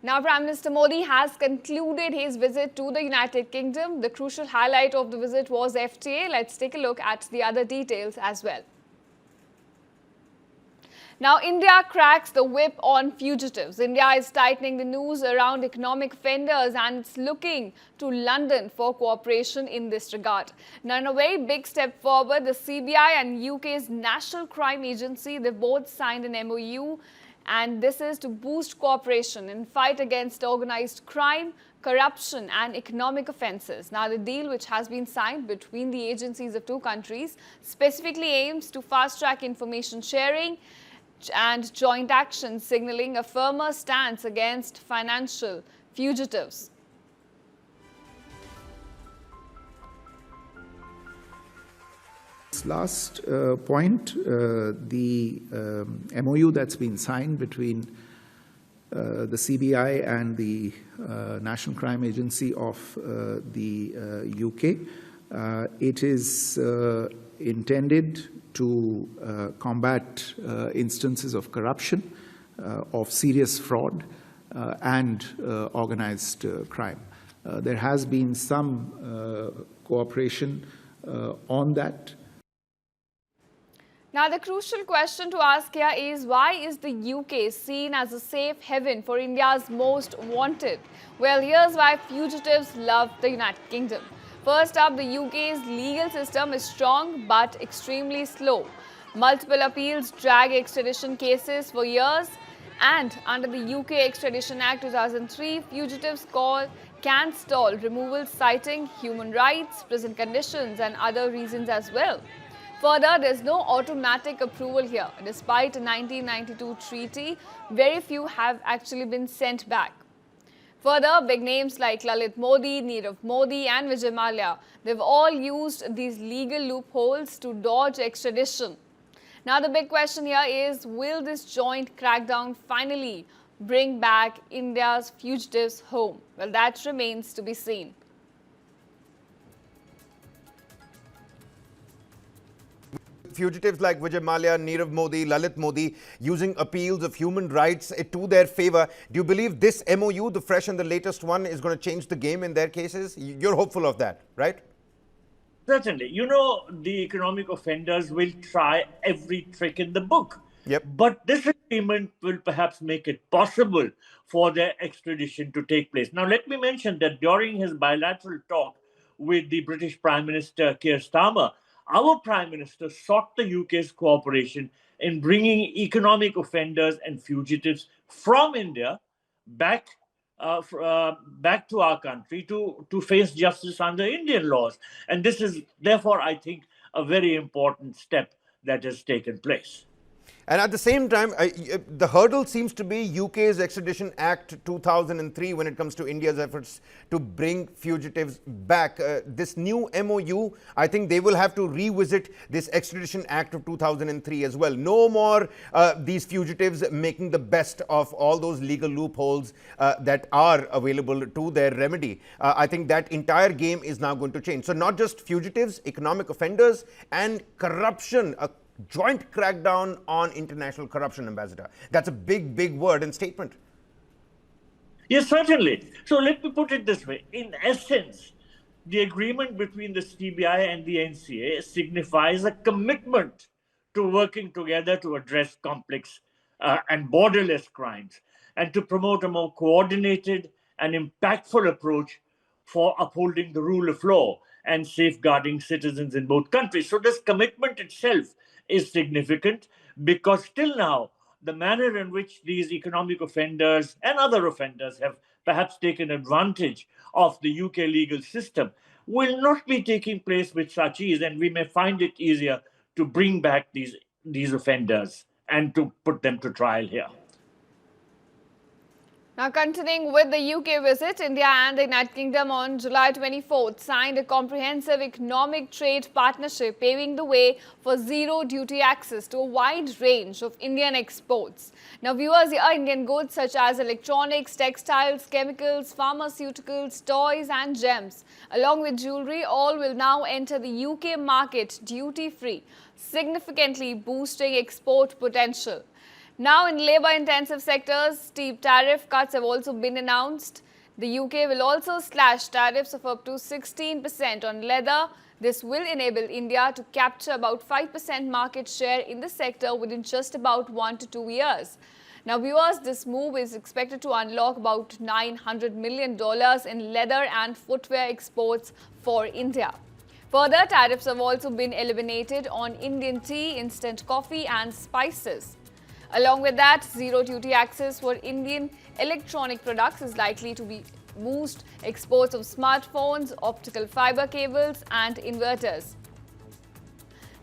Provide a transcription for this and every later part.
Now, Prime Minister Modi has concluded his visit to the United Kingdom. The crucial highlight of the visit was FTA. Let's take a look at the other details as well. Now, India cracks the whip on fugitives. India is tightening the noose around economic offenders and it's looking to London for cooperation in this regard. Now, in a very big step forward, the CBI and UK's National Crime Agency, they both signed an MOU, and this is to boost cooperation in fight against organised crime, corruption and economic offences. Now, the deal, which has been signed between the agencies of two countries, specifically aims to fast-track information sharing and joint action, signalling a firmer stance against financial fugitives. This last point, the MOU that's been signed between the CBI and the National Crime Agency of the UK, it is intended to combat instances of corruption, of serious fraud and organised crime. There has been some cooperation on that. Now, the crucial question to ask here is, why is the UK seen as a safe haven for India's most wanted? Well, here's why fugitives love the United Kingdom. First up, the UK's legal system is strong but extremely slow. Multiple appeals drag extradition cases for years, and under the UK Extradition Act 2003, fugitives can stall removal citing human rights, prison conditions and other reasons as well. Further, there's no automatic approval here. Despite a 1992 treaty, very few have actually been sent back. Further, big names like Lalit Modi, Nirav Modi and Vijay Mallya, they've all used these legal loopholes to dodge extradition. Now, the big question here is, will this joint crackdown finally bring back India's fugitives home? Well, that remains to be seen. Fugitives like Vijay Mallya, Nirav Modi, Lalit Modi using appeals of human rights to their favour. Do you believe this MOU, the fresh and the latest one, is going to change the game in their cases? You're hopeful of that, right? Certainly. You know, the economic offenders will try every trick in the book. Yep. But this agreement will perhaps make it possible for their extradition to take place. Now, let me mention that during his bilateral talk with the British Prime Minister Keir Starmer, our Prime Minister sought the UK's cooperation in bringing economic offenders and fugitives from India back to our country to face justice under Indian laws. And this is, therefore, I think, a very important step that has taken place. And at the same time, the hurdle seems to be UK's Extradition Act 2003 when it comes to India's efforts to bring fugitives back. This new MOU, I think they will have to revisit this Extradition Act of 2003 as well. No more these fugitives making the best of all those legal loopholes that are available to their remedy. I think that entire game is now going to change. So not just fugitives, economic offenders and corruption, joint crackdown on international corruption, Ambassador. That's a big, big word and statement. Yes, certainly. So let me put it this way. In essence, the agreement between the CBI and the NCA signifies a commitment to working together to address complex and borderless crimes and to promote a more coordinated and impactful approach for upholding the rule of law and safeguarding citizens in both countries. So this commitment itself is significant, because till now, the manner in which these economic offenders and other offenders have perhaps taken advantage of the UK legal system will not be taking place with such ease, and we may find it easier to bring back these offenders and to put them to trial here. Now, continuing with the UK visit, India and the United Kingdom on July 24th signed a comprehensive economic trade partnership, paving the way for zero duty access to a wide range of Indian exports. Now, viewers, here Indian goods such as electronics, textiles, chemicals, pharmaceuticals, toys and gems, along with jewellery, all will now enter the UK market duty-free, significantly boosting export potential. Now, in labour-intensive sectors, steep tariff cuts have also been announced. The UK will also slash tariffs of up to 16% on leather. This will enable India to capture about 5% market share in the sector within just about 1 to 2 years. Now, viewers, this move is expected to unlock about $900 million in leather and footwear exports for India. Further, tariffs have also been eliminated on Indian tea, instant coffee and spices. Along with that, zero duty access for Indian electronic products is likely to boost exports of smartphones, optical fiber cables and inverters.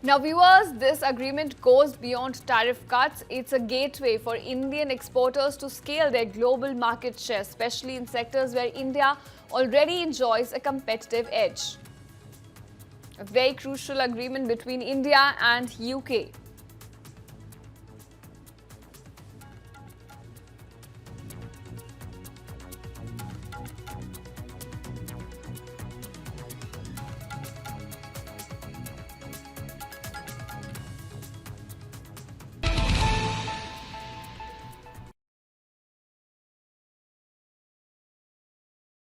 Now viewers, this agreement goes beyond tariff cuts. It's a gateway for Indian exporters to scale their global market share, especially in sectors where India already enjoys a competitive edge. A very crucial agreement between India and UK.